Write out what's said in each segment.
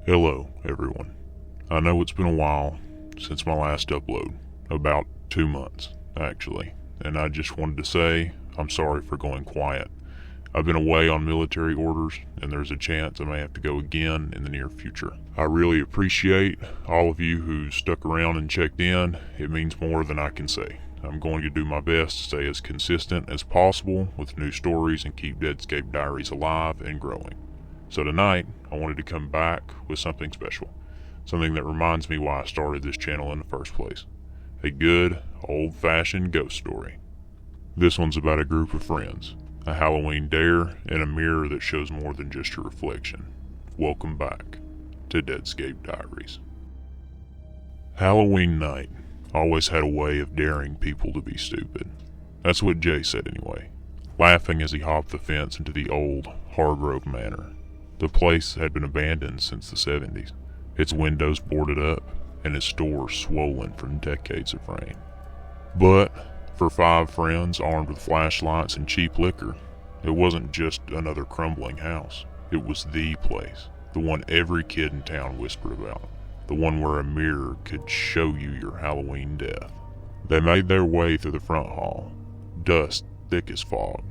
Hello, everyone. I know it's been a while since my last upload, about 2 months, actually, and I just wanted to say I'm sorry for going quiet. I've been away on military orders, and there's a chance I may have to go again in the near future. I really appreciate all of you who stuck around and checked in. It means more than I can say. I'm going to do my best to stay as consistent as possible with new stories and keep Deadscape Diaries alive and growing. So tonight, I wanted to come back with something special. Something that reminds me why I started this channel in the first place. A good, old-fashioned ghost story. This one's about a group of friends, a Halloween dare, and a mirror that shows more than just your reflection. Welcome back to Deadscape Diaries. Halloween night always had a way of daring people to be stupid. That's what Jay said anyway, laughing as he hopped the fence into the old Hargrove Manor. The place had been abandoned since the 70s, its windows boarded up, and its doors swollen from decades of rain. But for 5 friends armed with flashlights and cheap liquor, it wasn't just another crumbling house. It was the place, the one every kid in town whispered about, the one where a mirror could show you your Halloween death. They made their way through the front hall, dust thick as fog,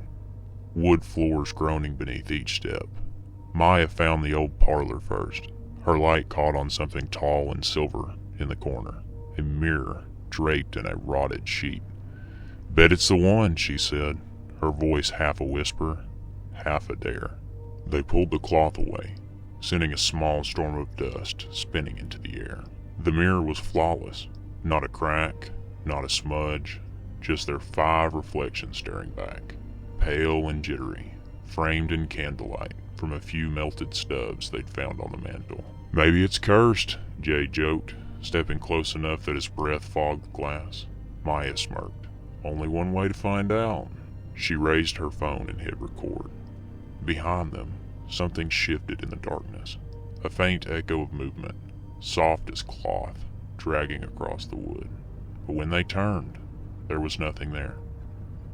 wood floors groaning beneath each step. Maya found the old parlor first. Her light caught on something tall and silver in the corner, a mirror draped in a rotted sheet. "Bet it's the one," she said, her voice half a whisper, half a dare. They pulled the cloth away, sending a small storm of dust spinning into the air. The mirror was flawless, not a crack, not a smudge, just their 5 reflections staring back, pale and jittery, framed in candlelight from a few melted stubs they'd found on the mantel. "Maybe it's cursed," Jay joked, stepping close enough that his breath fogged the glass. Maya smirked. "Only one way to find out." She raised her phone and hit record. Behind them, something shifted in the darkness, a faint echo of movement, soft as cloth, dragging across the wood. But when they turned, there was nothing there.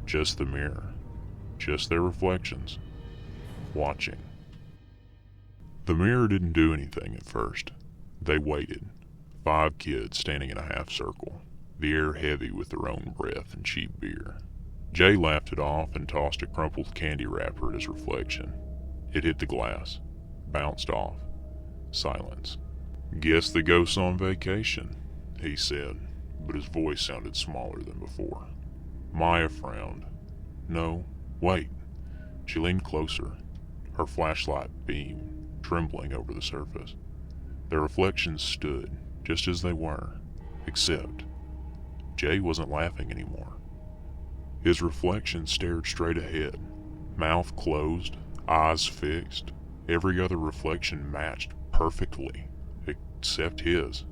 Just the mirror, just their reflections, watching. The mirror didn't do anything at first. They waited, 5 kids standing in a half circle, the air heavy with their own breath and cheap beer. Jay laughed it off and tossed a crumpled candy wrapper at his reflection. It hit the glass, bounced off. Silence. "Guess the ghost's on vacation," he said, but his voice sounded smaller than before. Maya frowned. "No, wait." She leaned closer, her flashlight beam trembling over the surface. Their reflections stood just as they were, except Jay wasn't laughing anymore. His reflection stared straight ahead, mouth closed, eyes fixed. Every other reflection matched perfectly, except his.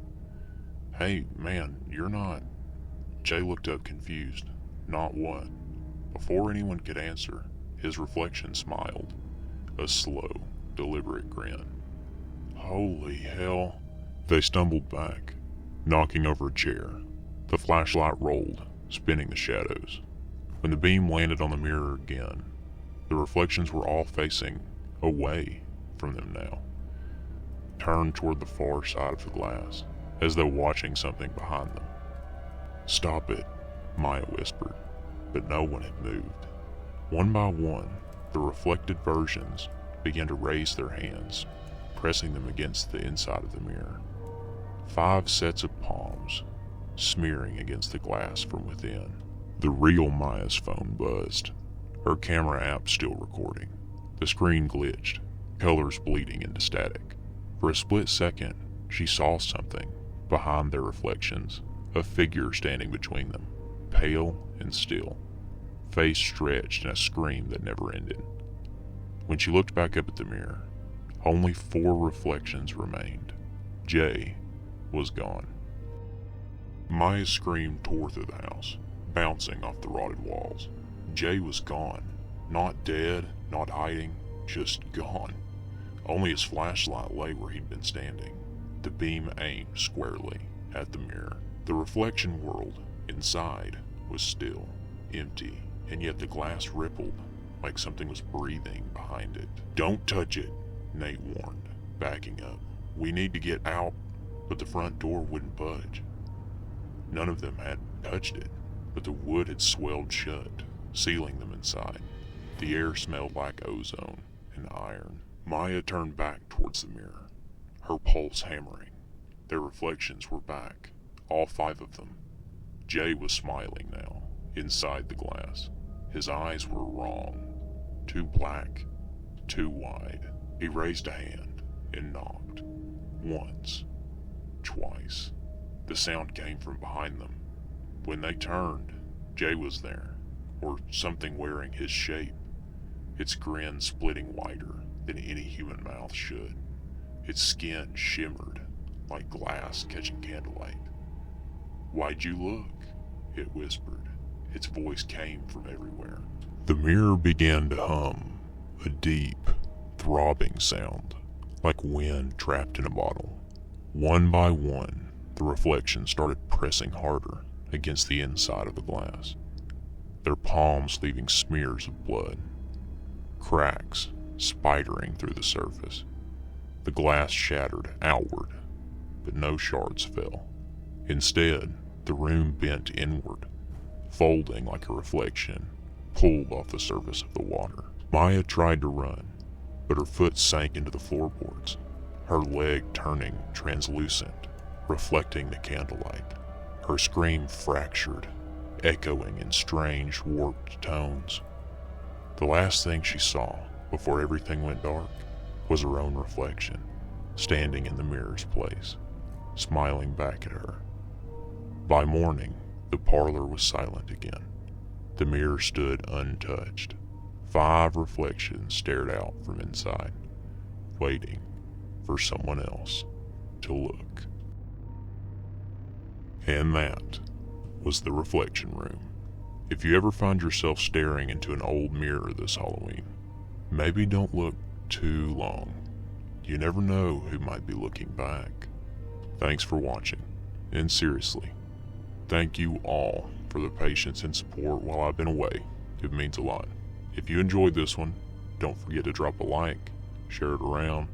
"Hey, man, you're not..." Jay looked up confused. "Not what?" Before anyone could answer, his reflection smiled, a slow, deliberate grin. "Holy hell." They stumbled back, knocking over a chair. The flashlight rolled, spinning the shadows. When the beam landed on the mirror again, the reflections were all facing away from them now, turned toward the far side of the glass, as though watching something behind them. "Stop it," Maya whispered, but no one had moved. One by one, the reflected versions began to raise their hands, pressing them against the inside of the mirror. 5 sets of palms, smearing against the glass from within. The real Maya's phone buzzed, her camera app still recording. The screen glitched, colors bleeding into static. For a split second, she saw something behind their reflections, a figure standing between them, pale and still, face stretched in a scream that never ended. When she looked back up at the mirror, only 4 reflections remained. Jay was gone. Maya's scream tore through the house, bouncing off the rotted walls. Jay was gone. Not dead, not hiding, just gone. Only his flashlight lay where he'd been standing, the beam aimed squarely at the mirror. The reflection world inside was still, empty, and yet the glass rippled like something was breathing behind it. "Don't touch it," Nate warned, backing up. "We need to get out," but the front door wouldn't budge. None of them had touched it, but the wood had swelled shut, sealing them inside. The air smelled like ozone and iron. Maya turned back towards the mirror, her pulse hammering. Their reflections were back, all 5 of them. Jay was smiling now, inside the glass. His eyes were wrong, too black, too wide. He raised a hand and knocked. Once, twice. The sound came from behind them. When they turned, Jay was there, or something wearing his shape, its grin splitting wider than any human mouth should. Its skin shimmered like glass catching candlelight. "Why'd you look?" it whispered. Its voice came from everywhere. The mirror began to hum, a deep, throbbing sound, like wind trapped in a bottle. One by one, the reflections started pressing harder against the inside of the glass, their palms leaving smears of blood, cracks spidering through the surface. The glass shattered outward, but no shards fell. Instead, the room bent inward, folding like a reflection pulled off the surface of the water. Maya tried to run, but her foot sank into the floorboards, her leg turning translucent, reflecting the candlelight. Her scream fractured, echoing in strange, warped tones. The last thing she saw before everything went dark was her own reflection, standing in the mirror's place, smiling back at her. By morning, the parlor was silent again. The mirror stood untouched. 5 reflections stared out from inside, waiting for someone else to look. And that was the reflection room. If you ever find yourself staring into an old mirror this Halloween, maybe don't look too long. You never know who might be looking back. Thanks for watching, and seriously, thank you all for the patience and support while I've been away. It means a lot. If you enjoyed this one, don't forget to drop a like, share it around,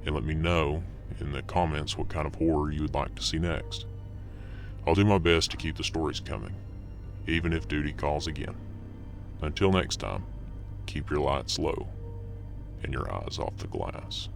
and let me know in the comments what kind of horror you would like to see next. I'll do my best to keep the stories coming, even if duty calls again. Until next time, keep your lights low and your eyes off the glass.